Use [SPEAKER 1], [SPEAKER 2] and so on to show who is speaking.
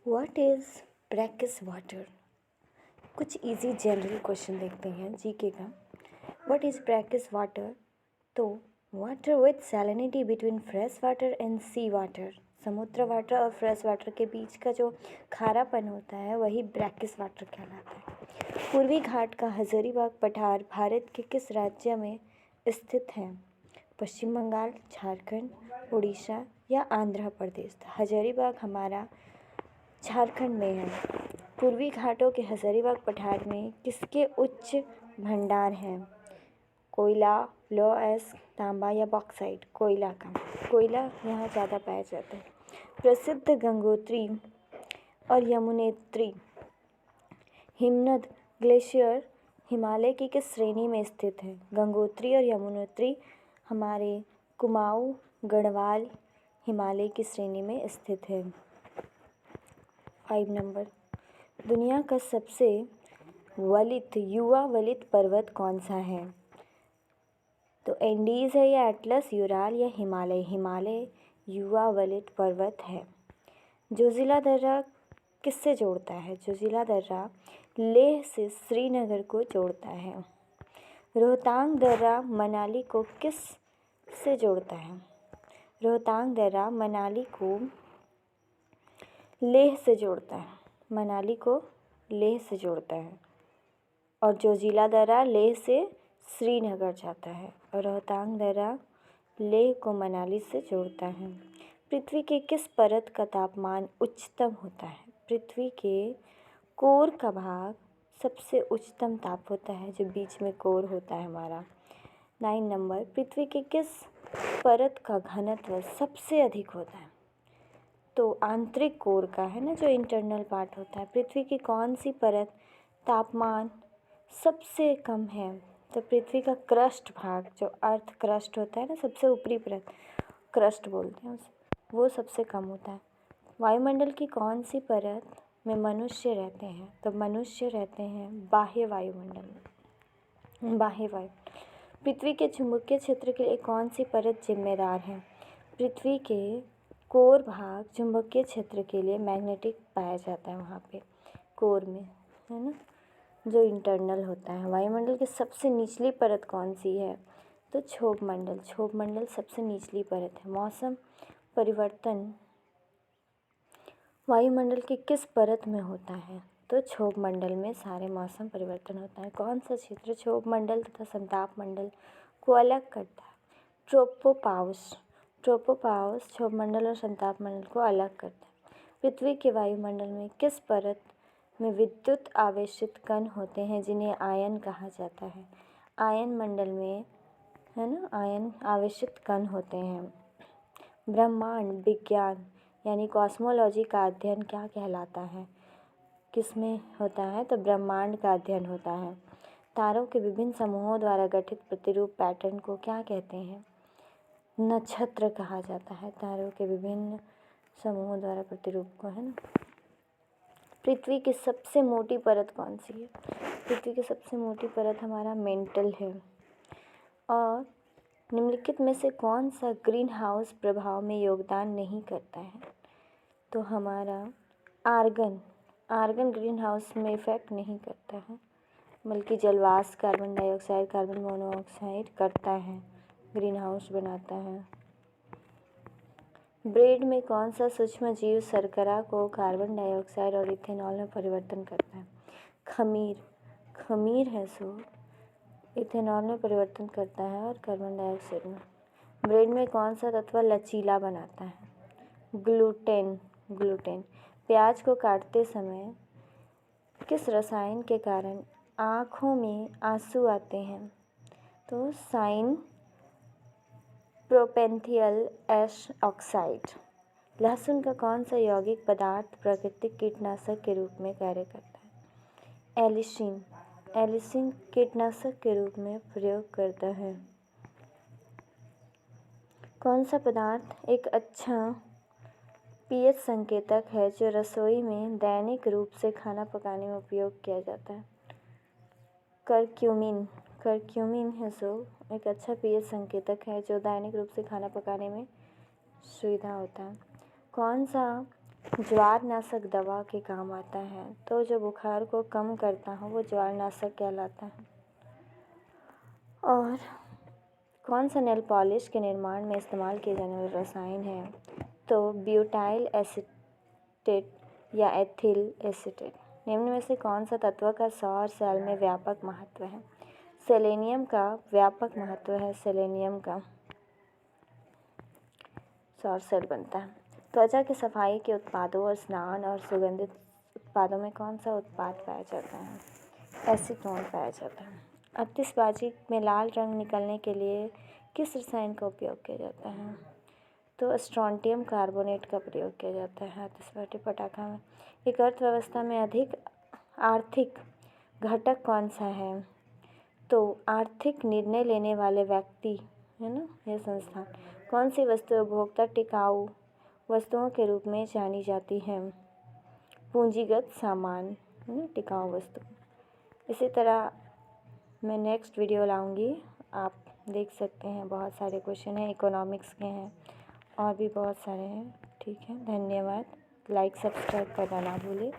[SPEAKER 1] What is brackish water? कुछ easy general question देखते हैं जीके का। What is brackish water? तो water with salinity between fresh water and sea water, समुद्र water और fresh water के बीच का जो खारापन होता है वही ब्रैकिश वाटर कहलाता है। पूर्वी घाट का हज़ारीबाग पठार भारत के किस राज्य में स्थित है? पश्चिम बंगाल, झारखंड, उड़ीसा या आंध्र प्रदेश? हज़ारीबाग हमारा झारखंड में है। पूर्वी घाटों के हज़ारीबाग पठार में किसके उच्च भंडार हैं? कोयला, लौह, तांबा या बॉक्साइट? कोयला का। कोयला यहाँ ज़्यादा पाया जाता है। प्रसिद्ध गंगोत्री और यमुनोत्री हिमनद ग्लेशियर हिमालय की किस श्रेणी में स्थित है? गंगोत्री और यमुनोत्री हमारे कुमाऊं गढ़वाल हिमालय की श्रेणी में स्थित है। 5 नंबर, दुनिया का सबसे युवा वलित पर्वत कौन सा है? तो एंडीज़ है या एटलस, यूराल या हिमालय? हिमालय युवा वलित पर्वत है। जोजिला दर्रा किससे जोड़ता है? जोजिला दर्रा लेह से श्रीनगर को जोड़ता है। रोहतांग दर्रा मनाली को किस से जोड़ता है? रोहतांग दर्रा मनाली को लेह से जोड़ता है। मनाली को लेह से जोड़ता है और जोजिला दर्रा लेह से श्रीनगर जाता है और रोहतांग दर्रा लेह को मनाली से जोड़ता है। पृथ्वी के किस परत का तापमान उच्चतम होता है? पृथ्वी के कोर का भाग सबसे उच्चतम ताप होता है, जो बीच में कोर होता है हमारा। 9 नंबर, पृथ्वी के किस परत का घनत्व सबसे अधिक होता है? तो आंतरिक कोर का है ना, जो इंटरनल पार्ट होता है। पृथ्वी की कौन सी परत तापमान सबसे कम है? तो पृथ्वी का क्रस्ट भाग, जो अर्थ क्रस्ट होता है ना, सबसे ऊपरी परत, क्रस्ट बोलते हैं उसे, वो सबसे कम होता है। वायुमंडल की कौन सी परत में मनुष्य रहते हैं? तो मनुष्य रहते हैं बाह्य वायुमंडल में, बाह्य वायु। पृथ्वी के चुंबकीय क्षेत्र के लिए कौन सी परत जिम्मेदार है? पृथ्वी के कोर भाग चुंबकीय क्षेत्र के लिए मैग्नेटिक पाया जाता है वहाँ पे कोर में, है ना, जो इंटरनल होता है। वायुमंडल की सबसे निचली परत कौन सी है? तो क्षोभ मंडल। क्षोभ मंडल सबसे निचली परत है। मौसम परिवर्तन वायुमंडल की किस परत में होता है? तो क्षोभ मंडल में सारे मौसम परिवर्तन होता है। कौन सा क्षेत्र क्षोभ मंडल तथा संताप मंडल को अलग करता है? ट्रोपोपाउस। ट्रोपोपाउस क्षोभ मंडल और संताप मंडल को अलग करता है। पृथ्वी के वायुमंडल में किस परत में विद्युत आवेशित कण होते हैं जिन्हें आयन कहा जाता है? आयन मंडल में, है ना, आयन आवेशित कण होते हैं। ब्रह्मांड विज्ञान यानी कॉस्मोलॉजी का अध्ययन क्या कहलाता है? किसमें होता है? तो ब्रह्मांड का अध्ययन होता है। तारों के विभिन्न समूहों द्वारा गठित प्रतिरूप पैटर्न को क्या कहते हैं? नक्षत्र कहा जाता है। तारों के विभिन्न समूहों द्वारा प्रतिरूप को, है ना। पृथ्वी की सबसे मोटी परत कौन सी है? पृथ्वी की सबसे मोटी परत हमारा मेंटल है। और निम्नलिखित में से कौन सा ग्रीन हाउस प्रभाव में योगदान नहीं करता है? तो हमारा आर्गन। आर्गन ग्रीन हाउस में इफेक्ट नहीं करता है, बल्कि जलवाष्प, कार्बन डाइऑक्साइड, कार्बन मोनोऑक्साइड करता है, ग्रीन हाउस बनाता है। ब्रेड में कौन सा सूक्ष्म जीव शर्करा को कार्बन डाइऑक्साइड और इथेनॉल में परिवर्तन करता है? खमीर। खमीर है सो इथेनॉल में परिवर्तन करता है और कार्बन डाइऑक्साइड में। ब्रेड में कौन सा तत्व लचीला बनाता है? ग्लूटेन। ग्लूटेन। प्याज को काटते समय किस रसायन के कारण आँखों में आंसू आते हैं? तो साइन प्रोपेंथियल एश ऑक्साइड। लहसुन का कौन सा यौगिक पदार्थ प्राकृतिक कीटनाशक के रूप में कार्य करता है? एलिसिन। एलिसिन कीटनाशक के रूप में प्रयोग करता है। कौन सा पदार्थ एक अच्छा पीएच संकेतक है जो रसोई में दैनिक रूप से खाना पकाने में उपयोग किया जाता है? करक्यूमिन। करक्यूमिन है सो एक अच्छा पीएच संकेतक है जो दैनिक रूप से खाना पकाने में सुविधा होता है। कौन सा ज्वारनाशक दवा के काम आता है, तो जो बुखार को कम करता हो वो ज्वारनाशक कहलाता है। और कौन सा नेल पॉलिश के निर्माण में इस्तेमाल किए जाने वाला रसायन है? तो ब्यूटाइल एसीटेट या एथिल एसीटेट। निम्न में से कौन सा तत्व का सौर सेल में व्यापक महत्व है? सेलेनियम का व्यापक महत्व है। सेलेनियम का सौर सेल बनता है। त्वचा की सफाई के उत्पादों और स्नान और सुगंधित उत्पादों में कौन सा उत्पाद पाया जाता है? एसीटोन पाया जाता है। आतिशबाजी में लाल रंग निकलने के लिए किस रसायन का उपयोग किया जाता है? तो स्ट्रोंटियम कार्बोनेट का प्रयोग किया जाता है आतिशबाजी पटाखा में। एक अर्थव्यवस्था में अधिक आर्थिक घटक कौन सा है? तो आर्थिक निर्णय लेने वाले व्यक्ति है ना, यह संस्थान। कौन सी वस्तु उपभोक्ता टिकाऊ वस्तुओं के रूप में जानी जाती है? पूंजीगत सामान है ना, टिकाऊ वस्तु। इसी तरह मैं नेक्स्ट वीडियो लाऊंगी, आप देख सकते हैं। बहुत सारे क्वेश्चन हैं, इकोनॉमिक्स के हैं और भी बहुत सारे हैं। ठीक है, धन्यवाद। लाइक सब्सक्राइब करना ना भूलें।